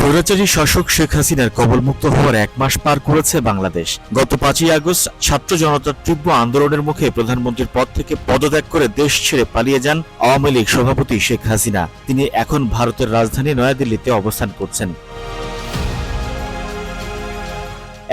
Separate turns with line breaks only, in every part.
স্বৈরাচারী শাসক শেখ হাসিনার কবলমুক্ত হওয়ার 1 মাস পার করেছে বাংলাদেশ। গত 5ই আগস্ট ছাত্র জনতার তীব্র আন্দোলনের মুখে প্রধানমন্ত্রীর পদ থেকে পদত্যাগ করে দেশ ছেড়ে পালিয়ে যান আওয়ামী লীগ সভাপতি শেখ হাসিনা। তিনি এখন ভারতের রাজধানী নয়াদিল্লিতে অবস্থান করছেন।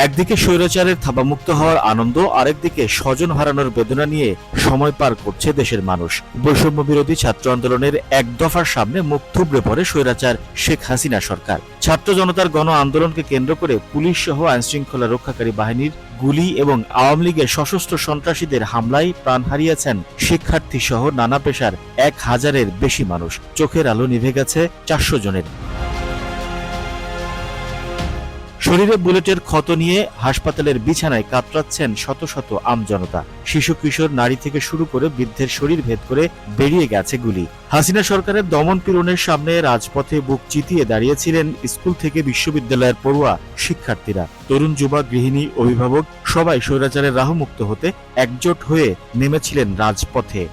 একদিকে স্বৈরাচারের থাবামুক্ত হওয়ার আনন্দ, আরেকদিকে স্বজন হারানোর বেদনা নিয়ে সময় পার করছে দেশের মানুষ। বৈষম্য বিরোধী ছাত্র আন্দোলনের এক দফার সামনে মুখ থুবড়ে পড়ে স্বৈরাচার শেখ হাসিনা সরকার। ছাত্র জনতার গণ আন্দোলনকে কেন্দ্র করে পুলিশ সহ আইনশৃঙ্খলা রক্ষাকারী বাহিনীর গুলি এবং আওয়ামী লীগের সশস্ত্র সন্ত্রাসীদের হামলায় প্রাণ হারিয়েছেন শিক্ষার্থী সহ নানা পেশার 1000-এর বেশি মানুষ। চোখের আলো নিভে গেছে 400 জনের। শরীরে বুলেটের ক্ষত নিয়ে হাসপাতালের বিছানায় কাতরাচ্ছেন শত শত আমজনতা। শিশু কিশোর নারী থেকে শুরু করে বৃদ্ধের শরীর ভেদ করে বেরিয়ে গেছে গুলি। হাসিনা সরকারের দমন পীড়নের সামনে রাজপথে বুক চিতিয়ে দাঁড়িয়েছিলেন স্কুল থেকে বিশ্ববিদ্যালয়ের পড়ুয়া শিক্ষার্থীরা। তরুণ যুবক, গৃহিণী, অভিভাবক সবাই স্বৈরাচারের রাহমুক্ত হতে একজোট হয়ে নেমেছিলেন রাজপথে।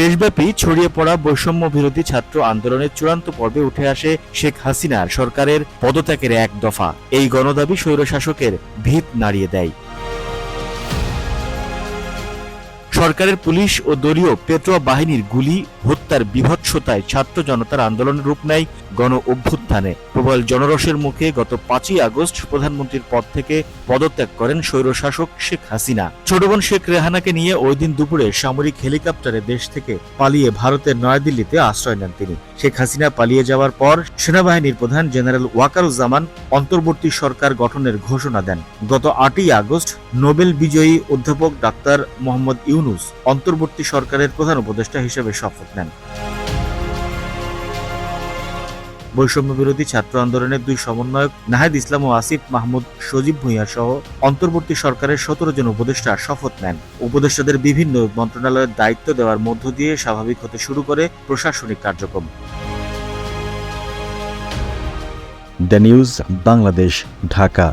দেশব্যাপী ছড়িয়ে পড়া বৈষম্য বিরোধী ছাত্র আন্দোলনের চূড়ান্ত পর্বে উঠে আসে শেখ হাসিনার সরকারের পদত্যাগের এক দফা। এই গণদাবি স্বৈরশাসকের ভিত নাড়িয়ে দেয়। সরকারের পুলিশ ও দলীয় পেটোয়া বাহিনীর গুলি, হত্যার বিভৎসতায় ছাত্র জনতার আন্দোলনের রূপ নেয় গণ অভ্যুত্থানে। প্রবল জনরোষের মুখে গত 5ই আগস্ট প্রধানমন্ত্রীর পদ থেকে পদত্যাগ করেন স্বৈরশাসক শেখ হাসিনা। ছোট বোন শেখ রেহানাকে নিয়ে ওই দিন দুপুরে সামরিক হেলিকপ্টারে দেশ থেকে পালিয়ে ভারতের নয়াদিল্লিতে আশ্রয় নেন তিনি। শেখ হাসিনা পালিয়ে যাওয়ার পর সেনাবাহিনীর প্রধান জেনারেল ওয়াকারুজ্জামান অন্তর্বর্তী সরকার গঠনের ঘোষণা দেন। গত 8ই আগস্ট নোবেল বিজয়ী অধ্যাপক ডাক্তার মোহাম্মদ ইউনুস অন্তর্বর্তী সরকারের প্রধান উপদেষ্টা হিসেবে শপথ নেন। বৈষম্য বিরোধী ছাত্র আন্দোলনের 2 সমন্বয়ক নাহিদ ইসলাম ও আসিফ মাহমুদ সজীব ভুঁইয়া সহ অন্তর্বর্তী সরকারের 17 জন উপদেষ্টা শপথ নেন। উপদেষ্টাদের বিভিন্ন মন্ত্রণালয়ের দায়িত্ব দেওয়ার মধ্য দিয়ে স্বাভাবিক হতে শুরু করে প্রশাসনিক কার্যক্রম।
The news Bangladesh, Dhaka.